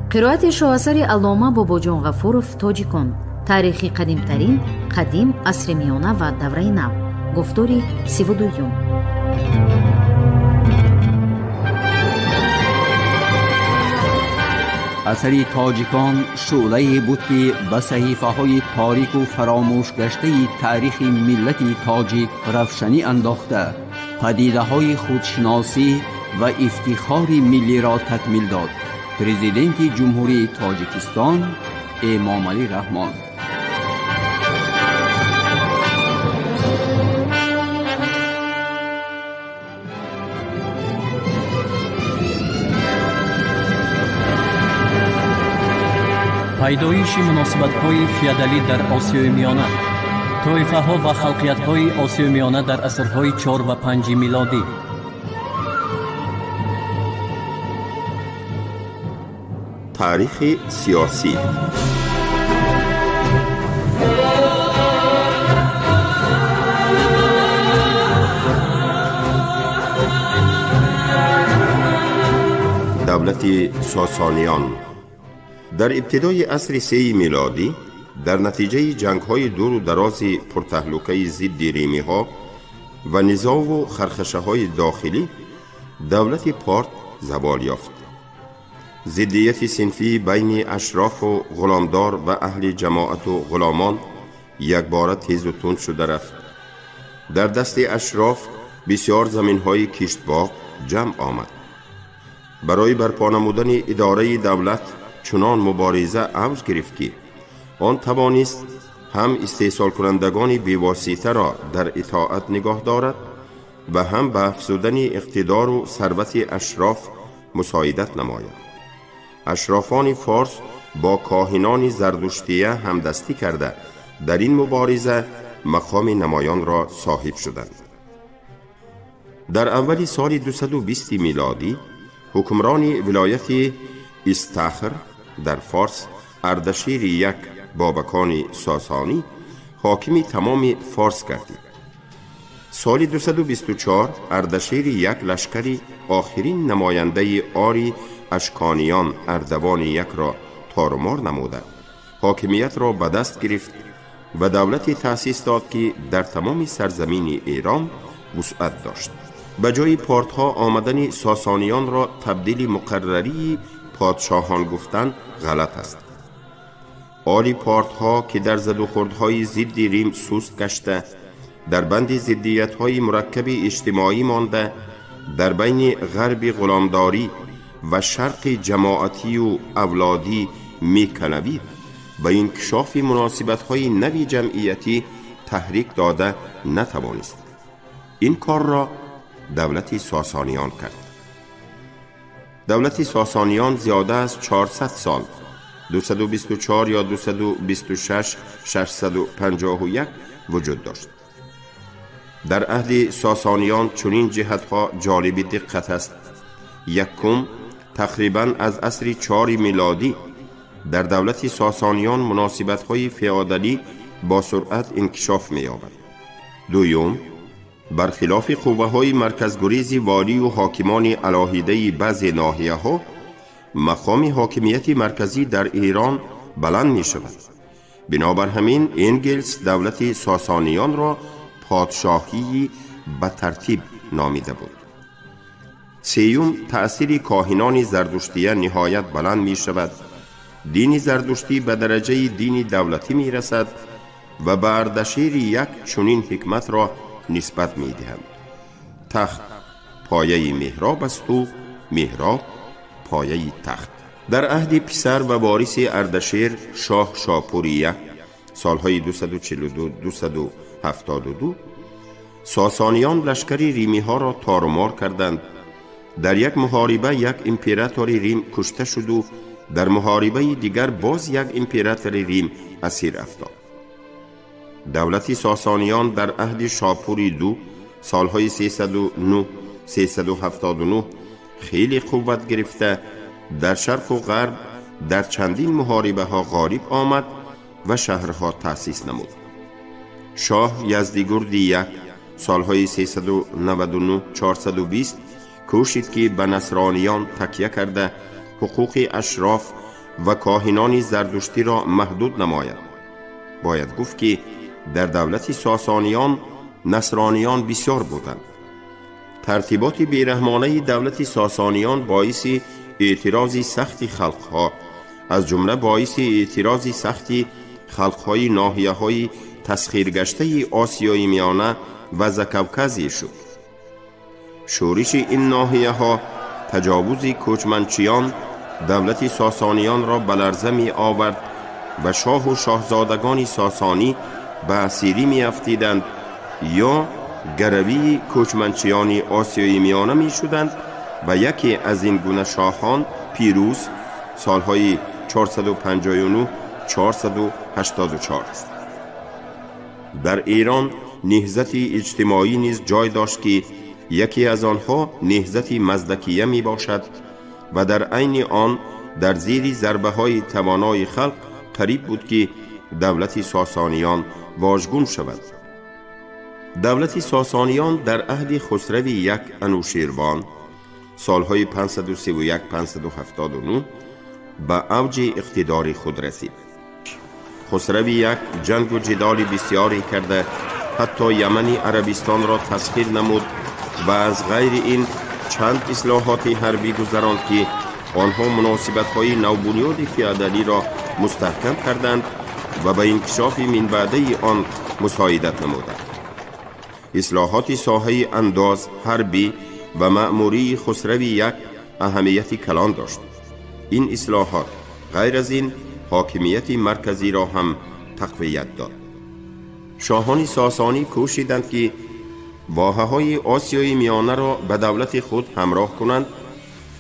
قرائت شاهاثر علامه باباجان غفورов تاجیکان، تاریخی قدیمترین قدیم عصر میانه و دوره نو. گفتاری 32. اثری تاجیکان شعله‌ای بود که به صحیفه‌های تاریک و فراموش گشته تاریخ ملت تاجیک روشنی انداخته، پدیده‌های خودشناسی و افتخار ملی را تکمیل داد. پرزیدنت جمهوری تاجیکستان امامعلی رحمان. پیدایش مناسبت‌های فیودالی در آسیای میانه، طایفه‌ها و خلقیت‌های آسیای میانه در عصرهای 4 و 5 میلادی. تاریخ سیاسی. دولت ساسانیان در ابتدای عصر 3 میلادی در نتیجه جنگ‌های دور و دراز پرتهلکه ضد ریمی‌ها و نزاع و خرخشه‌های داخلی دولت پارت زوال یافت. ضدیت صنفی بین اشراف و غلامدار و اهل جماعت و غلامان یک بار تیز و تند شده رفت. در دست اشراف بسیار زمین‌های کشتباغ جمع آمد. برای برپا نمودن اداره دولت چنان مبارزه اوج گرفت که آن توانست هم استحصال کنندگان بیواسطه را در اطاعت نگاه دارد و هم به افزودن اقتدار و ثروت اشراف مساعدت نماید. اشرافان فارس با کاهنان زردشتیه همدستی کرده در این مبارزه مقام نمایان را صاحب شدند. در اول سال 220 میلادی حکمران ولایت استخر در فارس اردشیر یک بابکان ساسانی حاکم تمام فارس گردید. سال 224 اردشیر یک لشکری آخرین نماینده آری اشکانیان اردوان یک را تارمار نموده حاکمیت را به دست گرفت و دولتی تأسیس داد که در تمام سرزمین ایران وسعت داشت. به جای پارتها آمدن ساسانیان را تبدیل مقرری پادشاهان گفتن غلط است. آری پارتها که در زد و خوردهای ضد ریم سست گشته، در بند ضدیت‌های مرکب اجتماعی مانده، در بین غرب غلامداری و شرق جماعتی و اولادی میکنوید و انکشاف مناسبت‌های نوی جمعیتی تحریک داده نتوانست. این کار را دولت ساسانیان کرد. دولت ساسانیان زیاده از 400 سال 224 یا 226 651 وجود داشت. در عهد ساسانیان چنین جهت‌ها جالب دقت است. یکم، تقریباً از عصر 4 میلادی در دولت ساسانیان مناسبت‌های فئودالی با سرعت انکشاف می‌یابد. دوم، برخلاف قوه‌های مرکزگریز والی و حاکمان علاهیده بعضی ناحیه‌ها، مقام حاکمیت مرکزی در ایران بلند می‌شود. بنابر همین انگلس دولت ساسانیان را پادشاهی به ترتیب نامیده بود. سیوم، تأثیر کاهنان زردشتیه نهایت بلند می شود. دین زردشتی به درجه دین دولتی می رسد و به اردشیر یک چنین حکمت را نسبت می دهند: تخت پایه محراب است و محراب پایه تخت. در عهد پسر و وارث اردشیر شاه شاپور یک سالهای 242-272 ساسانیان لشکری ریمی ها را تارمار کردند. در یک محاربه یک امپراتور ریم کشته شد و در محاربه دیگر باز یک امپراتور ریم اسیر افتاد. دولت ساسانیان در عهد شاپور دو سالهای 309-379 خیلی قوت گرفته در شرق و غرب در چندین محاربه ها غالب آمد و شهرها تأسیس نمود. شاه یزدگرد یک سالهای 399 420 کوشید که به نصرانیان تکیه کرده حقوق اشراف و کاهنان زردشتی را محدود نماید. باید گفت که در دولت ساسانیان نصرانیان بسیار بودند. ترتیبات بیرحمانه دولت ساسانیان باعث اعتراض سخت خلقها، از جمله باعث اعتراض سخت خلقهای ناحیه‌های تسخیرگشته آسیای میانه و زکوکزی شد. شورش این ناحیه‌ها، تجاوز کوچمنچیان دولت ساسانیان را به لرزه می آورد و شاه و شاهزادگان ساسانی به اسیری می افتیدند یا گروی کوچمنچیان آسیای میانه می شدند و یکی از این گونه شاهان پیروز سالهای 459 484 است. در ایران نهضت اجتماعی نیز جای داشت که یکی از آنها نهضت مزدکیه می باشد و در عین آن در زیر ضربه های توانای خلق قریب بود که دولت ساسانیان واژگون شود. دولت ساسانیان در عهد خسرو یک انوشیروان سالهای 531 579 به اوج اقتدار خود رسید. خسرو یک جنگ و جدال بسیاری کرده، حتی یمن عربستان را تسخیر نمود و از غیر این چند اصلاحات حربی گذراند که آنها مناسبت‌های نوبنیاد فیودالی را مستحکم کردند و به انکشاف من بعده آن مساعدت نمودند. اصلاحات ساحه انداز، حربی و مأموری خسرو یک اهمیت کلان داشت. این اصلاحات غیر از این حاکمیت مرکزی را هم تقویت داد. شاهان ساسانی کوشیدند که واحه‌های آسیای میانه را به دولت خود همراه کنند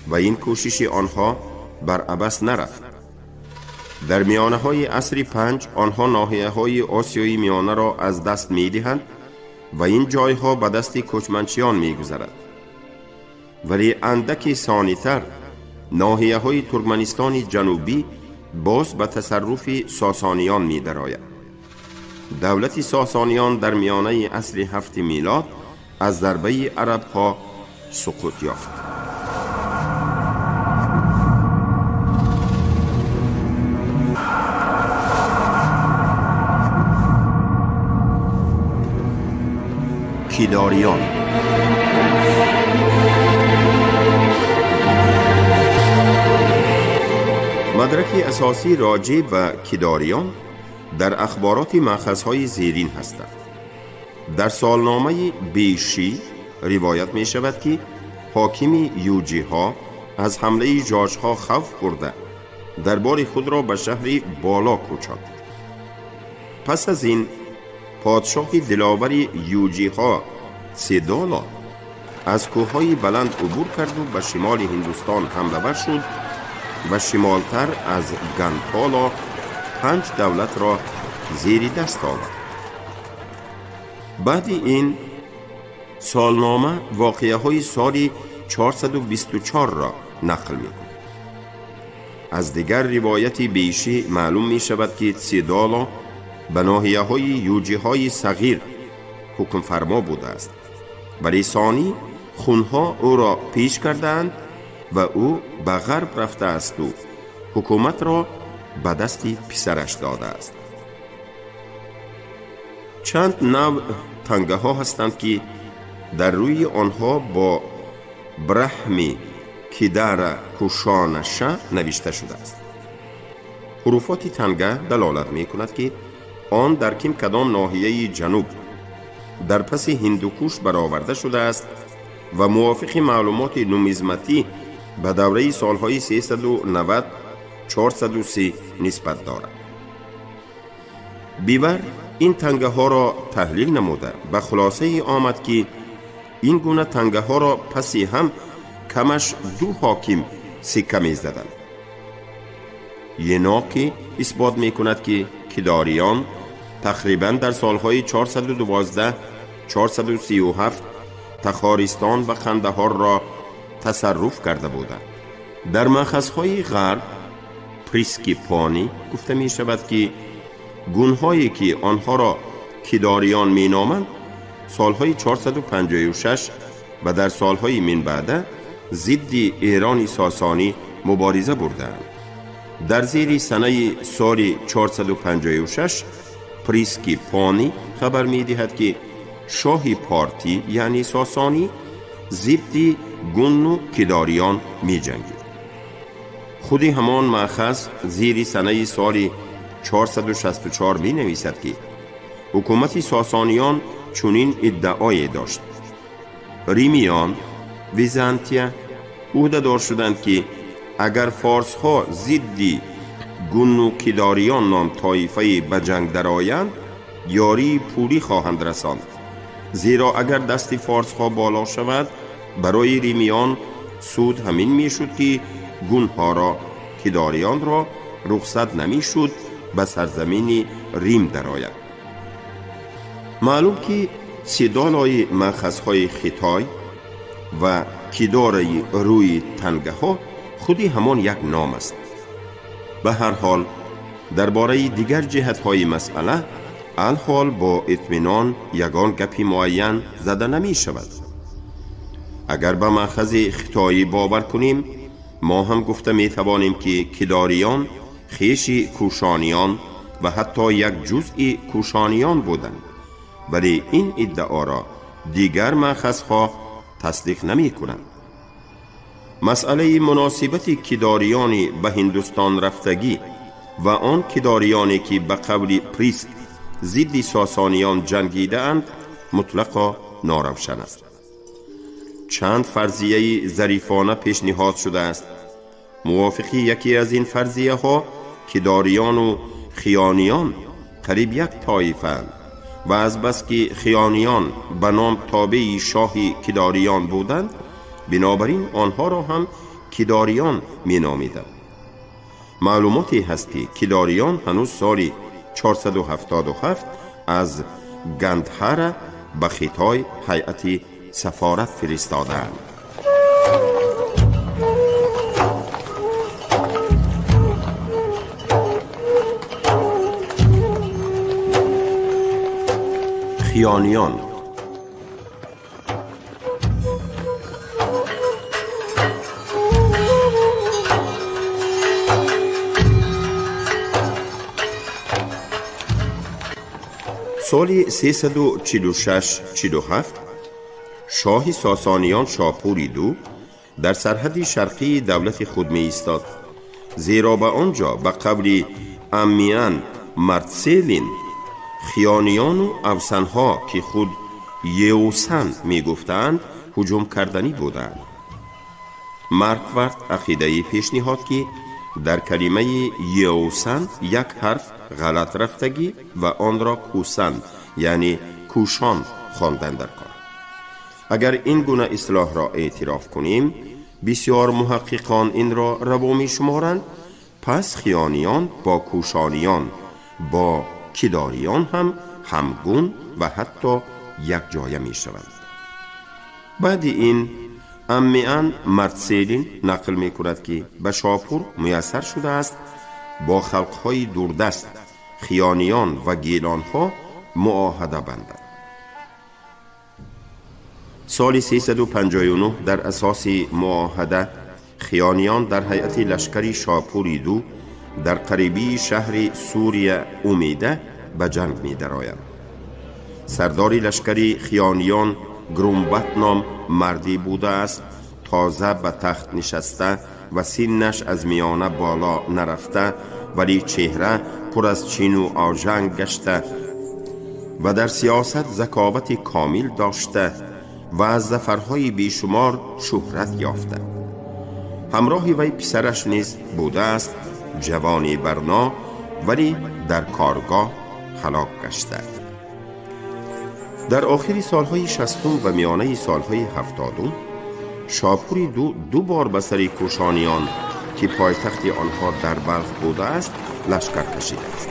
و این کوشش آنها بر عبث نرفت. در میانه‌های عصر 5 آنها ناحیه‌های آسیای میانه را از دست می‌دهند و این جایها به دست کوچمنچیان می‌گذرد. ولی اندکی ثانی‌تر ناحیه‌های ترکمنستان جنوبی باز به تصرف ساسانیان می‌درآید. دولت ساسانیان در میانه عصر 7 میلاد از ضربه عرب‌ها سقوط یافت. کیداریان مدرک اساسی راجع به کیداریان در اخبارات مأخذهای زیرین هستند. در سالنامه بیشی روایت می شود که حاکم یوجی ها از حمله جاج ها خوف برده دربار خود را به شهر بالا کوچاند. پس از این پادشاه دلاور یوجی ها سیدالا از کوههای بلند عبور کرد و به شمال هندوستان حمله ور شد و شمالتر از گنپالا 5 دولت را زیر دست آورد. بعد این سالنامه واقعه های سال 424 را نقل می کند. از دیگر روایت بیشی معلوم می شود که سیدالا به ناحیه های یوجی های صغیر حکم فرما بوده است، ولی ثانی خونها او را پیش کردند و او به غرب رفته است و حکومت را به دست پسرش داده است. چند نوع تنگه ها هستند که در روی آنها با برحمی کیدار کوشانشه نوشته شده است. حروفات تنگه دلالت می کند که آن در کدام ناحیه جنوب در پس هندوکوش برآورده شده است و موافق معلومات نومیزماتی به دوره سالهای 390 430 نسبت دارد. بیور این تنگه ها را تحلیل نموده و خلاصه آمد که این گونه تنگه ها را پسی هم کمش 2 حاکم سکه می زدند. یناکی اثبات می کند که کیداریان تقریبا در سالهای 412 437 تخارستان و قندهار را تصرف کرده بودند. در مأخذهای غرب پریسکیپانی گفته می شود که گونهایی که آنها را کیداریان می نامند سالهای 456 و در سالهای من بعد ضد ایران ساسانی مبارزه بردند. در زیر سنه سال 456 پریسکی پانی خبر می دهد که شاه پارتی یعنی ساسانی ضد گون و کداریان می جنگید. خود همان مأخذ زیر سنه سال 464 می نویسد که حکومت ساسانیان چنین ادعای داشت: ریمیان ویزانتیا عهده دار شدند که اگر فارس ها ضد گون و کداریان نام طایفه به جنگ درآیند یاری پولی خواهند رساند، زیرا اگر دست فارس ها بالا شود برای ریمیان سود همین می شد که گون ها را کداریان را رخصت نمی شد به سرزمین ریم درآید. معلوم که سیدالای مأخذهای خطای و کدارای روی تنگه ها خودی همان یک نام است. به هر حال درباره دیگر جهت های مسئله الحال با اطمینان یگان گپی معین زده نمی شود. اگر به مأخذ خطایی باور کنیم ما هم گفته می توانیم که کداریان خویش کوشانیان و حتی یک جزء کوشانیان بودند، ولی این ادعا را دیگر مأخذها تصدیق نمی کنند. مسئله مناسبت کداریان به هندوستان رفتگی و آن کداریانی که به قول پریسک ضد ساسانیان جنگیده اند مطلقا ناروشن است. چند فرضیه ظریفانه پیشنهاد شده است. موافقی یکی از این فرضیه ها کداریان و خیانیان قریب یک طایفه اند و از بس که خیانیان به نام تابع شاه کداریان بودند بنابراین آنها را هم کداریان می نامیدند. معلوماتی هست که کداریان هنوز سال 477 از گندهر به خطای هیئت سفارت فرستادند. خیانیان سال 346-47 شاه ساسانیان شاپوری دو در سرحد شرقی دولت خود می ایستاد، زیرا به آنجا به قول امیان مرتسیلین خیانیان و اوسنها که خود یوسن می گفتند هجوم کردنی بودند. مارکوارت عقیده پیشنهاد که در کلمه یوسن یک حرف غلط رفتگی و آن را کوسن یعنی کوشان خواندن در کار. اگر این گونه اصطلاح را اعتراف کنیم بسیار محققان این را روا می شمارند، پس خیانیان با کوشانیان با کداریان هم همگون و حتی یک جایه می شوند. بعد این امیان مرتسیلین نقل می کند که به شاپور میسر شده است با خلقهای دوردست خیانیان و گیلانها معاهده بندند. سال 359 در اساس معاهده خیانیان در هیئت لشکری شاپوری دو در قریبی شهر سوریه امیده به جنگ می درآیند. سرداری لشکری خیانیان گرومبت نام مردی بوده است، تازه به تخت نشسته و سینش از میانه بالا نرفته ولی چهره پر از چین و آژنگ گشته و در سیاست ذکاوت کامل داشته و از ظفرهای بیشمار شهرت یافته. همراه وی پسرش نیز بوده است، جوانی برنا ولی در کارگاه هلاک گشته. در آخر سالهای 60 و میانه سالهای 70 شاپوری دو بار به سر کوشانیان که پایتخت آنها در بلخ بوده است لشکر کشیده است.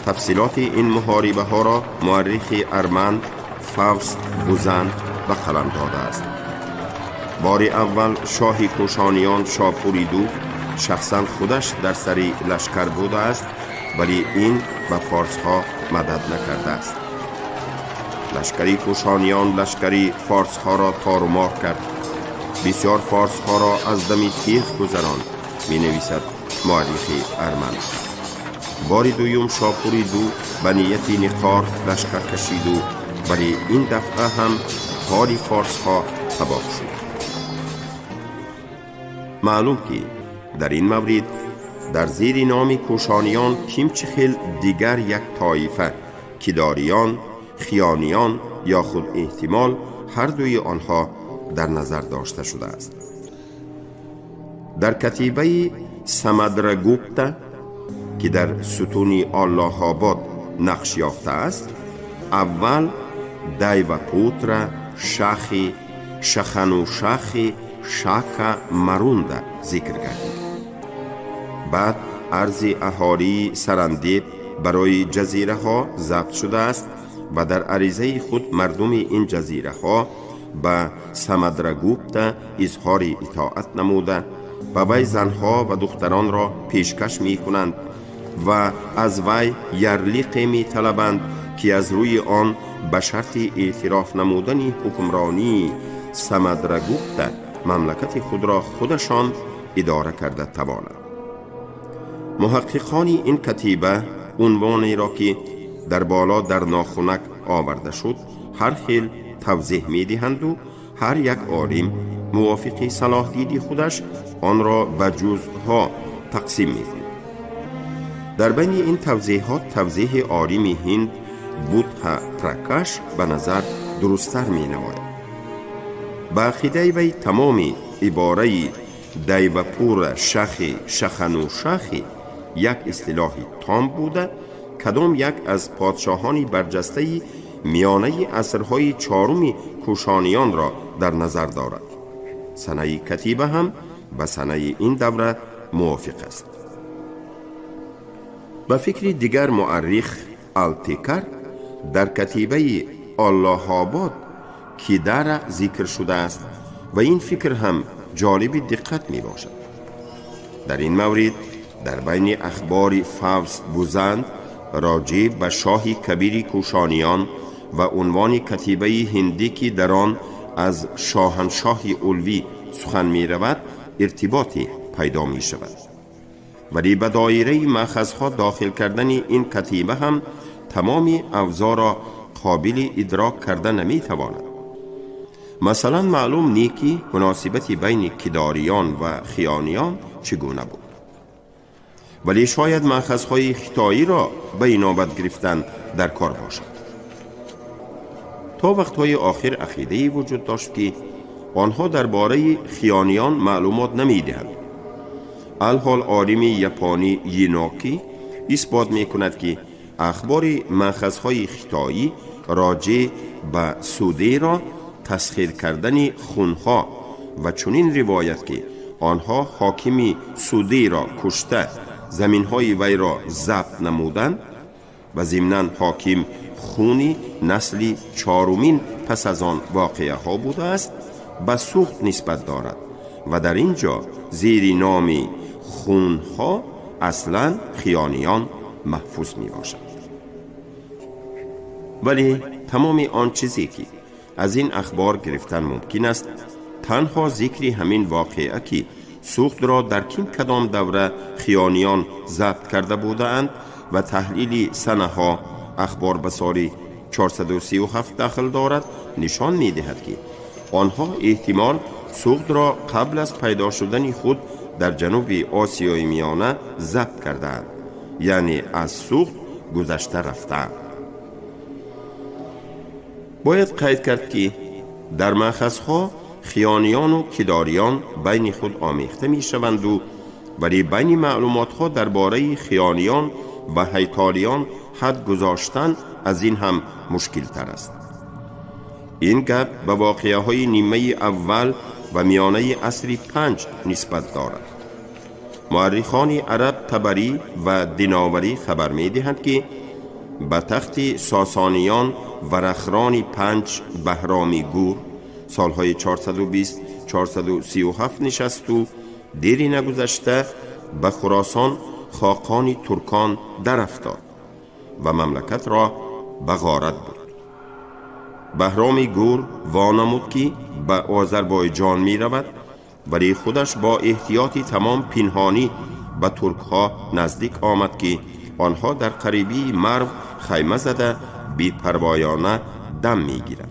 تفصیلات این محاربه ها را مورخ ارمن فاوست بوزن به قلم داده است. بار اول شاه کوشانیان شاپوری دو شخصا خودش در سر لشکر بوده است ولی این به فارس ها مدد نکرده است. لشکری کوشانیان لشکری فارس ها را تارمار کرد. بسیار فارس ها را از دم تیغ گذراند. می نویسد مورخ ارمن. بار دویم شاپوری دو به نیت نقار لشکر کشید و ولی این دفعه هم حال فارس ها تباه شد. معلوم که در این مورد در زیر نام کوشانیان کیمچخیل دیگر یک طایفه کیداریان، خیانیان یا خود احتمال هر دوی آنها در نظر داشته شده است. در کتیبه سمدرگوپتا که در ستون الله آباد نقش یافته است، اول دیوپوترا شاخی شخنو شاخی شاکا مرونده ذکر گردید. بعد ارض اهالی سرندیب برای جزیره ها ضبط شده است و در عریضه خود مردم این جزیره ها به سمدرگوپتا اظهار اطاعت نموده و وی زنها و دختران را پیشکش می کنند و از وی یرلیق می طلبند که از روی آن به شرط اعتراف نمودن حکمرانی سمدرگوپتا مملکت خود را خودشان اداره کرده توانند. محققان این کتیبه عنوانی را که در بالا در ناخنک آورده شد هر خیل توضیح می دهند و هر یک عالم موافق صلاح دید خودش آن را به جزءها تقسیم می کند. در بین این توضیحات توضیح عالم هند بودها پرکاش به نظر درستر می نماید. با عقیده وی تمام عباره دیوپور شاخی شخنو شاخی یک اصطلاح تام بوده کدام یک از پادشاهان برجسته میانه عصرهای چهارم کوشانیان را در نظر دارد. سنه کتیبه هم به سنه این دوره موافق است. به فکر دیگر مورخ التیکر در کتیبه الله آباد که در ذکر شده است و این فکر هم جالب دقت می باشد. در این مورد در بین اخبار فوز بوزند راجع به شاه کبیر کوشانیان و عنوان کتیبه هندی که در آن از شاهنشاه اولوی سخن می رود ارتباطی پیدا می شود. ولی به دایره مأخذها داخل کردن این کتیبه هم تمام اوضاع را قابل ادراک کرده نمی تواند. مثلا معلوم نیست که مناسبت بین کیداریان و خیانیان چگونه بود. ولی شاید مأخذهای خطایی را به اینابت گرفتن در کار باشد. تا وقتهای آخر عقیده‌ای وجود داشت که آنها درباره خیانیان معلومات نمی‌دهند. الحال عالم یپانی ییناکی اثبات می‌کند که اخبار مأخذهای خطایی راجع به سوده را تسخیر کردن خونها و چنین روایت که آنها حاکم سوده را کشته زمینهای وی را ضبط نمودند و ضمناً حاکم خونی نسل چهارمین پس از آن واقعه ها بوده است به سوخت نسبت دارد و در اینجا زیر نام خونها اصلاً خیانیان محفوظ می باشد. ولی تمام آن چیزی که از این اخبار گرفتن ممکن است تنها ذکر همین واقعه که سوخت را در کدام دوره خیانیان ضبط کرده بودند و تحلیل سنه ها اخبار به سال 437 داخل دارد نشان می دهد که آنها احتمال سوخت را قبل از پیدا شدن خود در جنوب آسیای میانه ضبط کردند، یعنی از سوخت گذشته رفتند. باید قید کرد که در مأخذها خیانیان و کیداریان بین خود آمیخته می شوند و ولی بین معلومات ها درباره خیانیان و هیتالیان حد گذاشتن از این هم مشکل تر است. این گپ به واقعه های نیمه اول و میانه عصر 5 نسبت دارد. مورخان عرب طبری و دیناوری خبر می دهند که به تخت ساسانیان و رخران 5 بهرامی گور سالهای 420-437 نشست و دیری نگذشته به خراسان خاقان ترکان در افتاد و مملکت را به غارت برد. بهرام گور وانمود که به آذربایجان می رود، ولی خودش با احتیاطی تمام پنهانی به ترک ها نزدیک آمد که آنها در قریبی مرو خیمه زده بی پروایانه دم می گیرند.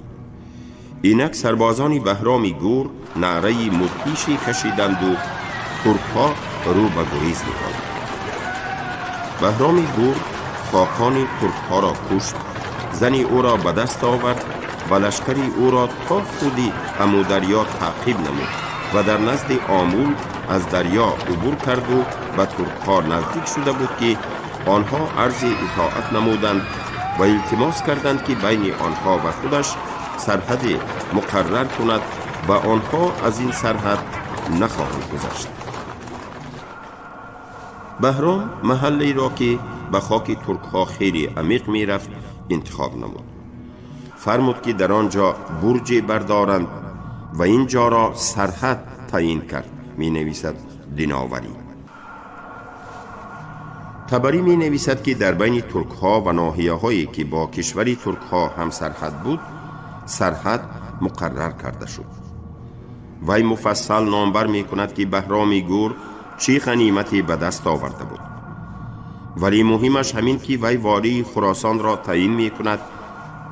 اینک سربازان بهرام گور نعره مدهیشی کشیدند و ترک ها رو به گریز نهادند. بهرام گور خاقان ترک ها را کشت، زنی او را به دست آورد و لشکری او را تا خودی امودریا تعقیب نمود و در نزد آمول از دریا عبور کرد و به ترک ها نزدیک شده بود که آنها عرض اطاعت نمودند و التماس کردند که بین آنها و خودش سرحد مقرر کند و آنها از این سرحد نخواهند گذشت. بهرام محلی را که به خاک ترک ها خیلی عمیق می رفت انتخاب نمود. فرمود که در آنجا برجی بردارند و اینجا را سرحد تعیین کرد. می نویسد دیناوری. طبری می نویسد که در بین ترک ها و ناحیه هایی که با کشوری ترک ها هم سرحد بود سرحد مقرر کرده شد. وی مفصل نامبر می کند که بهرام گور چی غنیمتی به دست آورده بود، ولی مهمش همین که وی والی خراسان را تعیین می کند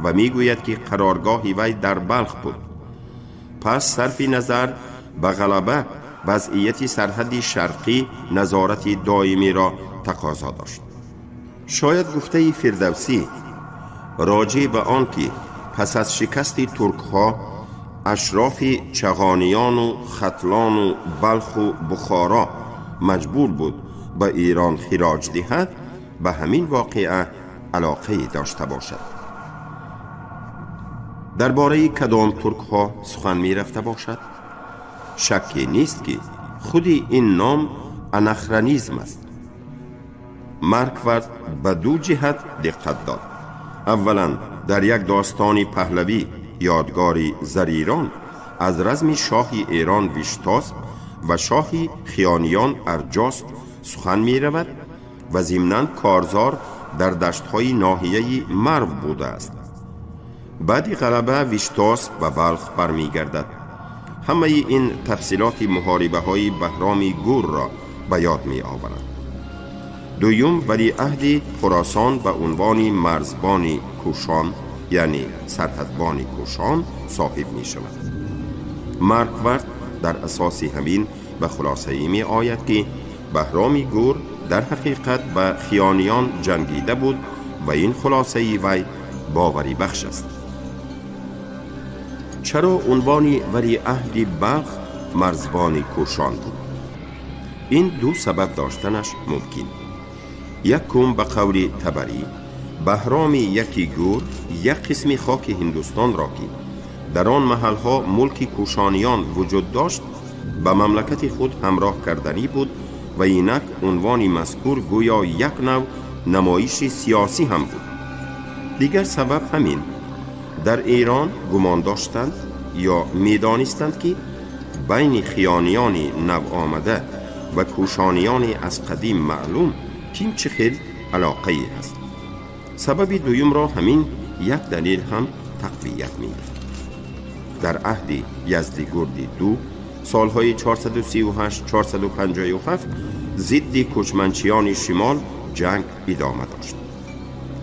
و می گوید که قرارگاهی وی در بلخ بود. پس صرف نظر به غلبه وضعیت سرحد شرقی نظارت دائمی را تقاضا داشت. شاید گفته فردوسی راجع به آن که پس از شکست ترک ها اشراف چغانیان و ختلان و بلخ و بخارا مجبور بود به ایران خراج دهد به همین واقعه علاقه داشته باشد. درباره کدام ترک ها سخن می رفته باشد؟ شکی نیست که خودی این نام انخرنیزم است. مارکوارد به دو جهت دقت داد. اولا در یک داستان پهلوی یادگاری زریران از رزم شاه ایران ویشتاسپ و شاه خیانیان ارجاسپ سخن می رود و ضمناً کارزار در دشت‌های ناحیه مرو بوده است. بعد غلبه ویشتاسپ به بلخ برمی گردد. همه این تفصیلات محاربه های بهرام گور را به یاد می آورد. دویم ولیعهد خراسان به عنوان مرزبان کوشان یعنی سرحدبان کوشان صاحب می شود. مارکوارد در اساس همین به خلاصه ای می آید که بهرام گور در حقیقت به خیانیان جنگیده بود و این خلاصه ای وی باوری بخش است. چرا عنوان ولیعهد بلخ مرزبان کوشان بود؟ این دو سبب داشتنش ممکن. یکم به قول طبری بهرام یکی گور یک قسم خاک هندوستان را که در آن محلها ملک کوشانیان وجود داشت به مملکت خود همراه کردنی بود و اینک عنوان مذکور گویا یک نوع نمایش سیاسی هم بود. دیگر سبب همین در ایران گمان داشتند یا میدانستند که بین خیانیان نو آمده و کوشانیان از قدیم معلوم کیم چه خیل علاقه هست. سبب دویم را همین یک دلیل هم تقویت می‌دهد. در عهد یزدگرد دو سالهای 438-457 ضد کوچمنچیان شمال جنگ ادامه داشت.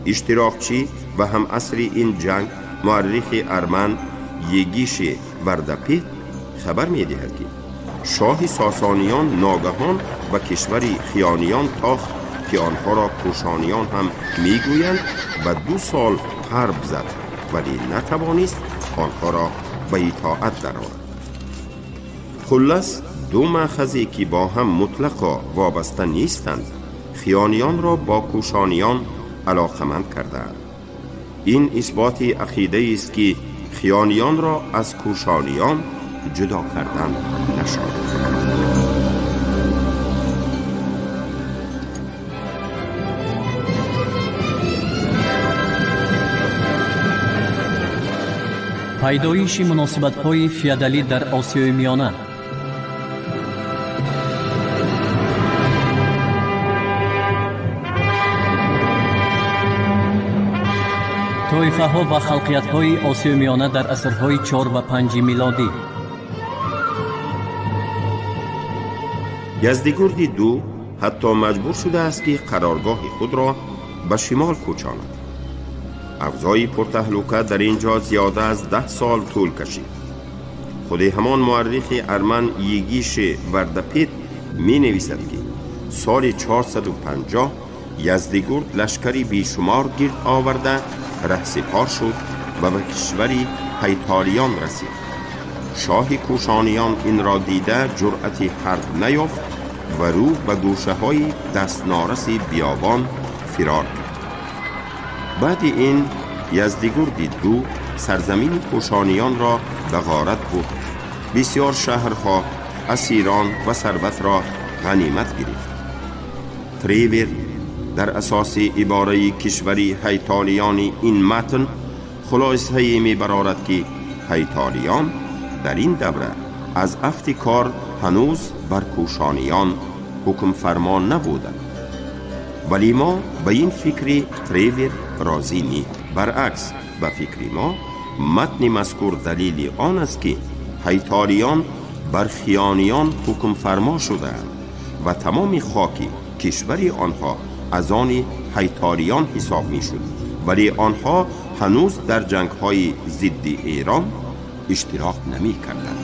اشتراکچی و هم اصر این جنگ مورخ ارمن یگیش وردپی خبر می‌دهد که شاه ساسانیان ناگهان و کشور خیانیان تاخت که آنها را کوشانیان هم میگویند و 2 سال حرب زد ولی نتوانست آنها را به اطاعت درآورد. خلاص دو مأخذی که با هم مطلقا وابسته نیستند خیانیان را با کوشانیان علاقمند کردند. این اثبات عقیده است که خیانیان را از کوشانیان جدا کردن نشد. پیدایش مناسبت‌های فیودالی در آسیای میانه. طایفه‌ها و خلقیت‌های آسیای میانه در عصرهای 4 و 5 میلادی. یزدگرد دو حتی مجبور شده است که قرارگاه خود را به شمال کوچاند. اوضاع پرتهلوکه در اینجا زیاده از 10 سال طول کشید. خود همان مورخ ارمن یگیش وردپیت می نویسد که سال 450 یزدگرد لشکری بیشمار گرد آورده رهسپار شد و به کشوری هیتالیان رسید. شاه کوشانیان این را دیده جرأت حرب نیافت و رو به گوشه های دستنارس بیابان فرار کرد. بعد این یزدگرد دو سرزمین کوشانیان را به غارت برد. بسیار شهرها، اسیران و ثروت را غنیمت گرفت. تریور در اساس عباره کشوری هیتالیان این متن خلاصه می برارد که هیتالیان در این دوره از افتکار هنوز بر کوشانیان حکم فرمان نبودند. ولی ما به این فکر تریور راضی نی. برعکس به فکر ما متن مذکور دلیل آن است که هیتالیان بر خیانیان حکم فرما شدند و تمام خاک کشور آنها از آن هیتالیان حساب می شد، ولی آنها هنوز در جنگ های ضد ایران اشتراک نمی کردند.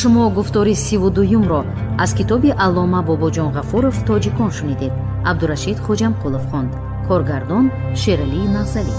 шумо гуфтори 32-ро аз китоби аллома бобоҷон ғафуров тоҷикон шунидед. абдурашид хоҷамқулов хонд. коргардон шералии нағзалӣ.